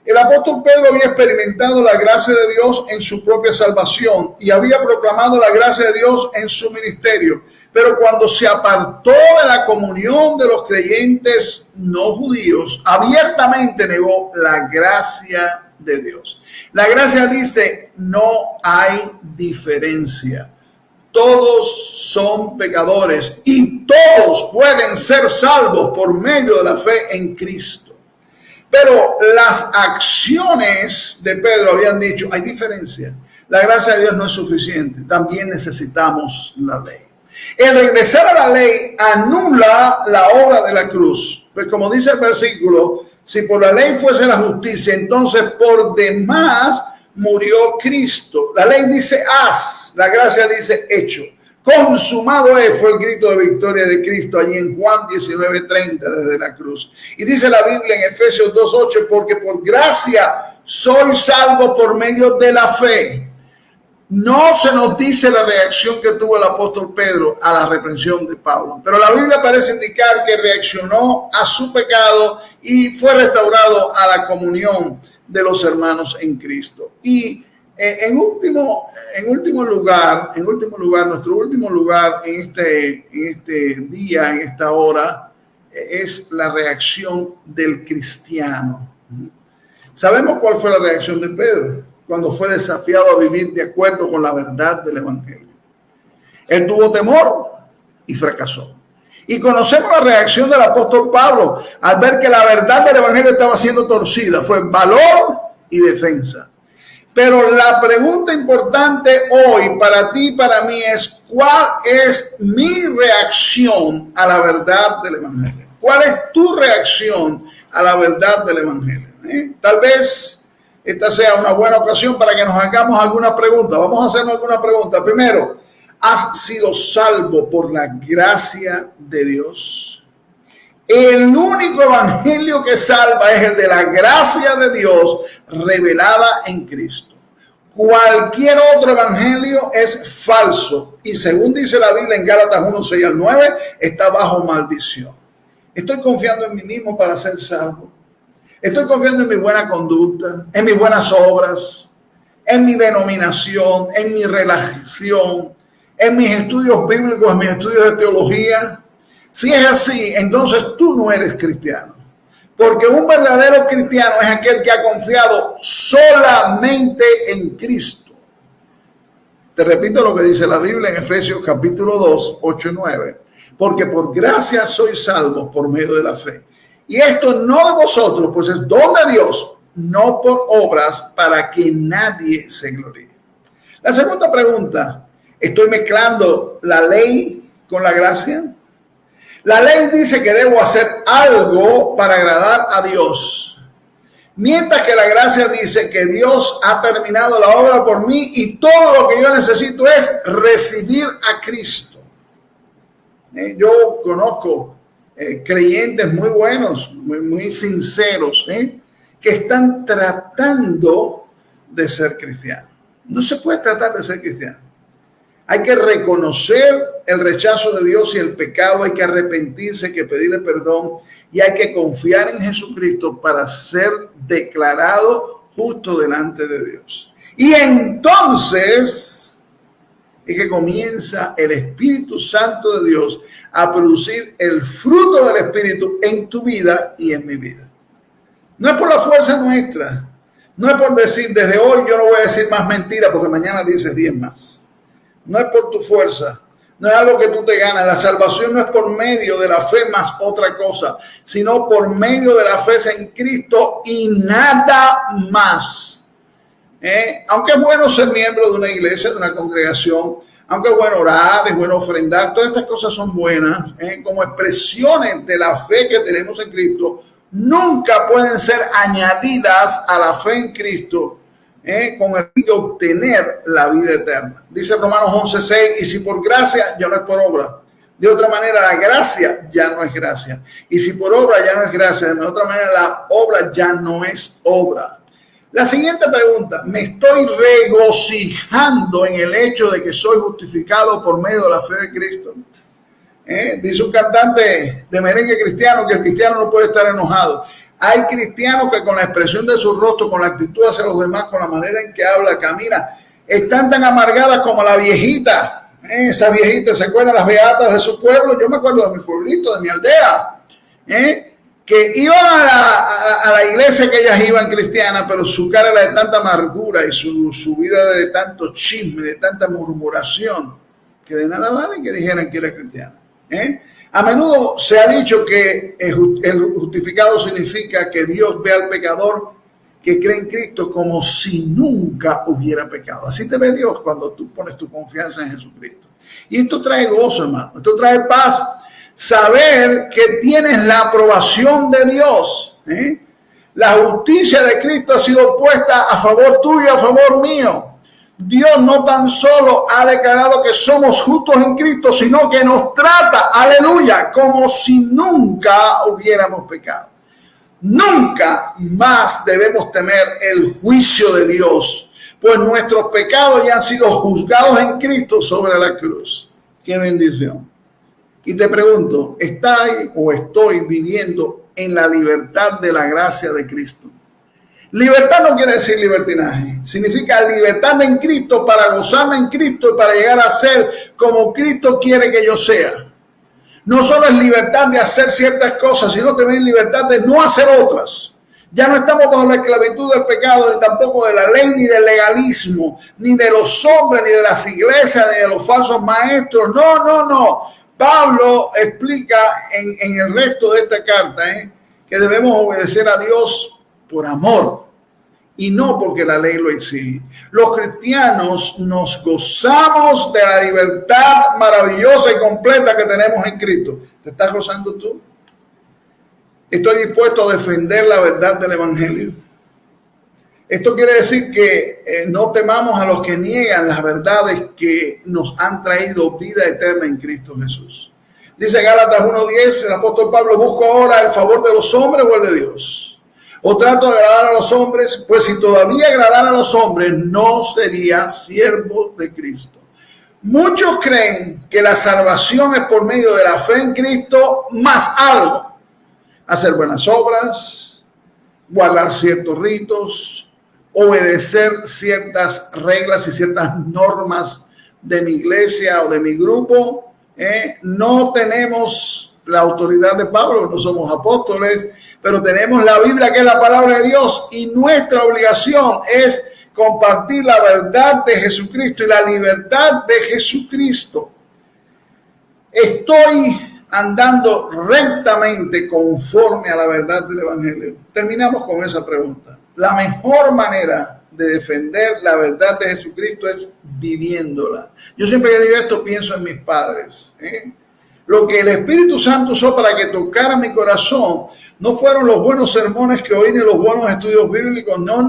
El apóstol Pedro había experimentado la gracia de Dios en su propia salvación y había proclamado la gracia de Dios en su ministerio. Pero cuando se apartó de la comunión de los creyentes no judíos, abiertamente negó la gracia de Dios. La gracia dice: no hay diferencia. Todos son pecadores y todos pueden ser salvos por medio de la fe en Cristo. Pero las acciones de Pedro habían dicho: hay diferencia. La gracia de Dios no es suficiente. También necesitamos la ley. El regresar a la ley anula la obra de la cruz. Pues como dice el versículo, si por la ley fuese la justicia, entonces por demás murió Cristo. La ley dice haz, la gracia dice hecho. Consumado es, fue el grito de victoria de Cristo allí en Juan 19:30 desde la cruz. Y dice la Biblia en Efesios 2:8, porque por gracia soy salvo por medio de la fe. No se nos dice la reacción que tuvo el apóstol Pedro a la reprensión de Pablo, pero la Biblia parece indicar que reaccionó a su pecado y fue restaurado a la comunión de los hermanos en Cristo. Y en último lugar, nuestro último lugar en este día, en esta hora, es la reacción del cristiano. Sabemos cuál fue la reacción de Pedro cuando fue desafiado a vivir de acuerdo con la verdad del evangelio. Él tuvo temor y fracasó. Y conocemos la reacción del apóstol Pablo al ver que la verdad del evangelio estaba siendo torcida. Fue valor y defensa. Pero la pregunta importante hoy para ti y para mí es: ¿cuál es mi reacción a la verdad del evangelio? ¿Cuál es tu reacción a la verdad del evangelio? Tal vez esta sea una buena ocasión para que nos hagamos alguna pregunta. Vamos a hacernos alguna pregunta. Primero, ¿has sido salvo por la gracia de Dios? El único evangelio que salva es el de la gracia de Dios revelada en Cristo. Cualquier otro evangelio es falso y, según dice la Biblia en Gálatas 1:6-9, está bajo maldición. Estoy confiando en mí mismo para ser salvo. Estoy confiando en mi buena conducta, en mis buenas obras, en mi denominación, en mi relación, en mis estudios bíblicos, en mis estudios de teología. Si es así, entonces tú no eres cristiano. Porque un verdadero cristiano es aquel que ha confiado solamente en Cristo. Te repito lo que dice la Biblia en Efesios capítulo 2, 8-9. Porque por gracia sois salvos por medio de la fe. Y esto no de vosotros, pues es don de Dios, no por obras, para que nadie se gloríe. La segunda pregunta: ¿estoy mezclando la ley con la gracia? La ley dice que debo hacer algo para agradar a Dios, mientras que la gracia dice que Dios ha terminado la obra por mí y todo lo que yo necesito es recibir a Cristo. Yo conozco creyentes muy buenos, muy sinceros, que están tratando de ser cristianos. No se puede tratar de ser cristiano. Hay que reconocer el rechazo de Dios y el pecado, hay que arrepentirse, hay que pedirle perdón y hay que confiar en Jesucristo para ser declarado justo delante de Dios. Y entonces es que comienza el Espíritu Santo de Dios a producir el fruto del Espíritu en tu vida y en mi vida. No es por la fuerza nuestra, no es por decir desde hoy yo no voy a decir más mentiras porque mañana dices 10 más. No es por tu fuerza, no es algo que tú te ganas. La salvación no es por medio de la fe más otra cosa, sino por medio de la fe en Cristo y nada más. Aunque es bueno ser miembro de una iglesia, de una congregación, aunque es bueno orar, es bueno ofrendar, todas estas cosas son buenas, como expresiones de la fe que tenemos en Cristo, nunca pueden ser añadidas a la fe en Cristo con el fin de obtener la vida eterna. Dice Romanos 11:6, y si por gracia ya no es por obra. De otra manera, la gracia ya no es gracia. Y si por obra ya no es gracia, de otra manera, la obra ya no es obra. La siguiente pregunta: ¿me estoy regocijando en el hecho de que soy justificado por medio de la fe de Cristo? Dice un cantante de merengue cristiano que el cristiano no puede estar enojado. Hay cristianos que con la expresión de su rostro, con la actitud hacia los demás, con la manera en que habla, camina, están tan amargadas como la viejita. Esa viejita, ¿se acuerdan las beatas de su pueblo? Yo me acuerdo de mi pueblito, de mi aldea, que iban a la iglesia que ellas iban cristianas, pero su cara era de tanta amargura y su vida de tanto chisme, de tanta murmuración, que de nada vale que dijeran que era cristiana. A menudo se ha dicho que el justificado significa que Dios ve al pecador que cree en Cristo como si nunca hubiera pecado. Así te ve Dios cuando tú pones tu confianza en Jesucristo. Y esto trae gozo, hermano. Esto trae paz. Saber que tienes la aprobación de Dios. La justicia de Cristo ha sido puesta a favor tuyo y a favor mío. Dios no tan solo ha declarado que somos justos en Cristo, sino que nos trata, aleluya, como si nunca hubiéramos pecado. Nunca más debemos temer el juicio de Dios, pues nuestros pecados ya han sido juzgados en Cristo sobre la cruz. ¡Qué bendición! Y te pregunto, ¿estás o estoy viviendo en la libertad de la gracia de Cristo? Libertad no quiere decir libertinaje, significa libertad en Cristo para gozarme en Cristo y para llegar a ser como Cristo quiere que yo sea. No solo es libertad de hacer ciertas cosas, sino también libertad de no hacer otras. Ya no estamos bajo la esclavitud del pecado, ni tampoco de la ley, ni del legalismo, ni de los hombres, ni de las iglesias, ni de los falsos maestros. No. Pablo explica en el resto de esta carta que debemos obedecer a Dios por amor y no porque la ley lo exige. Los cristianos nos gozamos de la libertad maravillosa y completa que tenemos en Cristo. ¿Te estás gozando tú? Estoy dispuesto a defender la verdad del Evangelio. Esto quiere decir que no temamos a los que niegan las verdades que nos han traído vida eterna en Cristo Jesús. Dice Gálatas 1:10, el apóstol Pablo: ¿busco ahora el favor de los hombres o el de Dios? ¿O trato de agradar a los hombres? Pues si todavía agradara a los hombres, no sería siervo de Cristo. Muchos creen que la salvación es por medio de la fe en Cristo más algo. Hacer buenas obras, guardar ciertos ritos, obedecer ciertas reglas y ciertas normas de mi iglesia o de mi grupo. No tenemos la autoridad de Pablo, no somos apóstoles, pero tenemos la Biblia, que es la palabra de Dios, y nuestra obligación es compartir la verdad de Jesucristo y la libertad de Jesucristo. Estoy andando rectamente conforme a la verdad del Evangelio. Terminamos con esa pregunta. La mejor manera de defender la verdad de Jesucristo es viviéndola. Yo siempre que digo esto pienso en mis padres. Lo que el Espíritu Santo usó para que tocara mi corazón no fueron los buenos sermones que oí ni los buenos estudios bíblicos. No.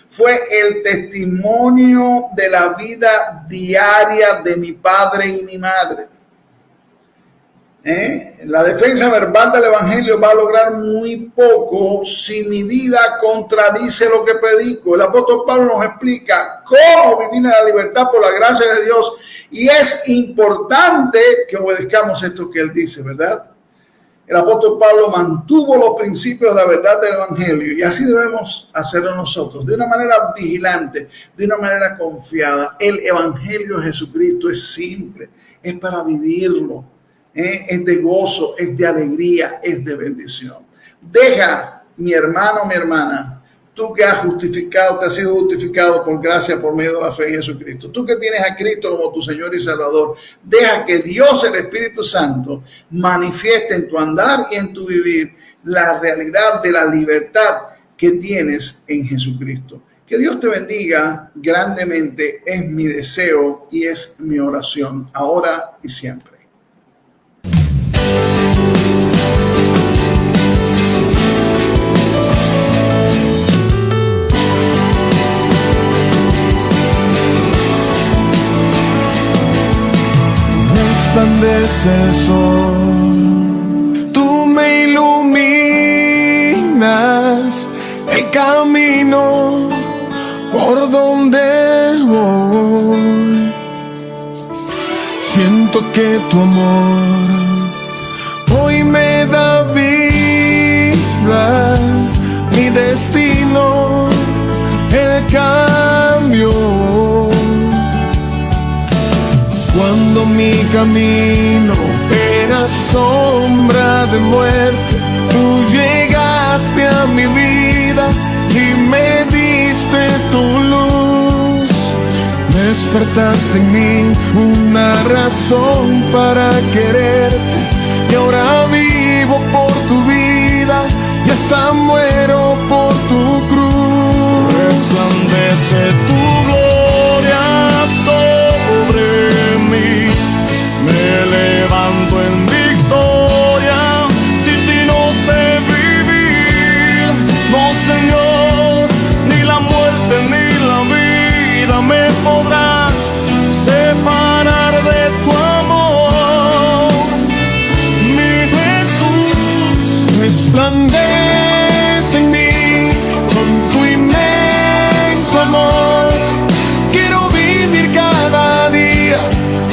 Fue el testimonio de la vida diaria de mi padre y mi madre. La defensa verbal del Evangelio va a lograr muy poco si mi vida contradice lo que predico. El apóstol Pablo nos explica cómo vivir en la libertad por la gracia de Dios, y es importante que obedezcamos esto que él dice, ¿verdad? El apóstol Pablo mantuvo los principios de la verdad del Evangelio, y así debemos hacerlo nosotros, de una manera vigilante, de una manera confiada. El Evangelio de Jesucristo es simple, es para vivirlo. Es de gozo, es de alegría, es de bendición. Deja, mi hermano, mi hermana, tú que has justificado, te has sido justificado por gracia por medio de la fe en Jesucristo, tú que tienes a Cristo como tu Señor y Salvador, deja que Dios, el Espíritu Santo, manifieste en tu andar y en tu vivir la realidad de la libertad que tienes en Jesucristo. Que Dios te bendiga grandemente, es mi deseo y es mi oración, ahora y siempre. Resplandece el sol, tú me iluminas el camino por donde voy. Siento que tu amor hoy me da vida, mi destino, el cambio. Cuando mi camino era sombra de muerte, tú llegaste a mi vida y me diste tu luz. Despertaste en mí una razón para quererte, y ahora vivo por tu vida y hasta muero por tu cruz. Resplandece tu gloria sobre mí, me levanto en victoria. Sin ti no sé vivir, podrá separar de tu amor. Mi Jesús, resplandece en mí con tu inmenso amor. Quiero vivir cada día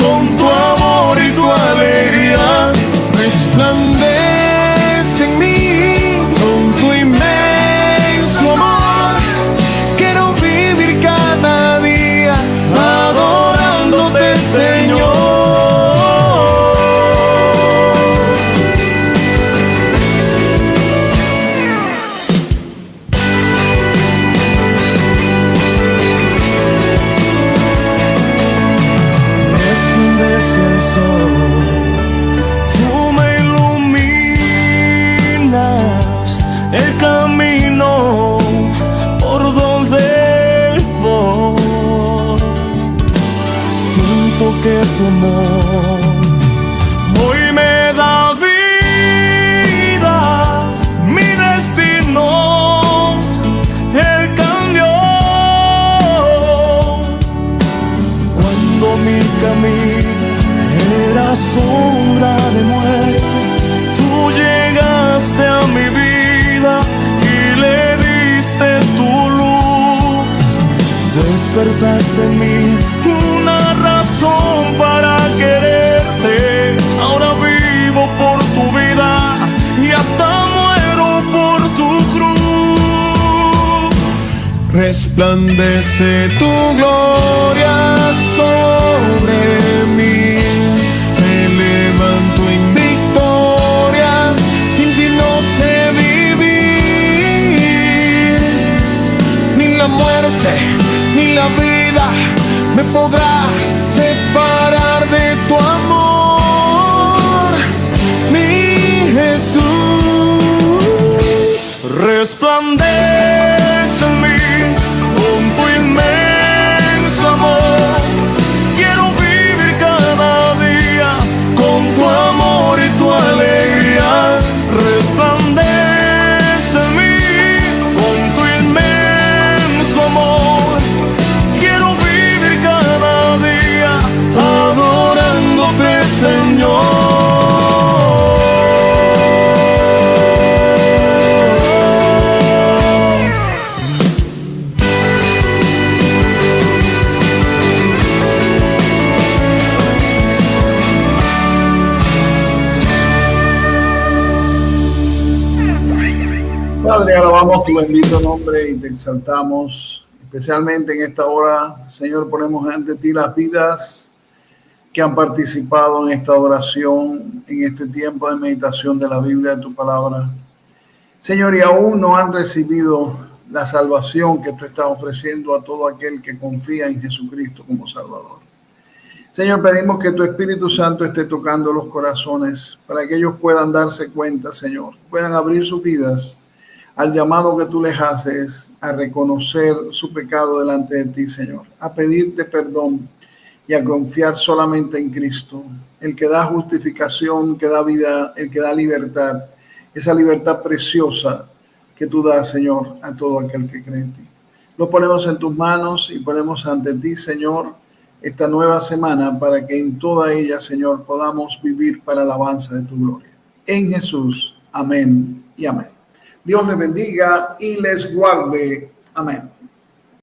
con tu amor y tu alegría. Resplandece en mí con tu inmenso amor. Quiero vivir cada día adorándote, Señor. Resplandece el sol, tú me iluminas el camino por donde voy. Siento que tu amor hoy me da vida, mi destino él cambió. Cuando mi camino era sombra de muerte, tú llegaste a mi vida y le diste tu luz. Despertaste en mí una razón para quererte. Ahora vivo por tu vida y hasta muero por tu cruz. Resplandece tu gloria sobre mí. Me levanto en victoria. Sin ti no sé vivir. Ni la muerte ni la vida me podrá separar de tu amor. Mi Jesús, resplandece en mí con tu inmenso amor. Quiero vivir cada día con tu amor y tu alegría. Resplandece en mí con tu inmenso amor. Quiero vivir cada día adorándote, Señor. Padre, alabamos tu bendito nombre y te exaltamos, especialmente en esta hora. Señor, ponemos ante ti las vidas que han participado en esta oración, en este tiempo de meditación de la Biblia, de tu palabra. Señor, y aún no han recibido la salvación que tú estás ofreciendo a todo aquel que confía en Jesucristo como Salvador. Señor, pedimos que tu Espíritu Santo esté tocando los corazones para que ellos puedan darse cuenta, Señor, puedan abrir sus vidas al llamado que tú les haces a reconocer su pecado delante de ti, Señor, a pedirte perdón y a confiar solamente en Cristo, el que da justificación, que da vida, el que da libertad, esa libertad preciosa que tú das, Señor, a todo aquel que cree en ti. Lo ponemos en tus manos y ponemos ante ti, Señor, esta nueva semana para que en toda ella, Señor, podamos vivir para la alabanza de tu gloria. En Jesús, amén y amén. Dios les bendiga y les guarde. Amén.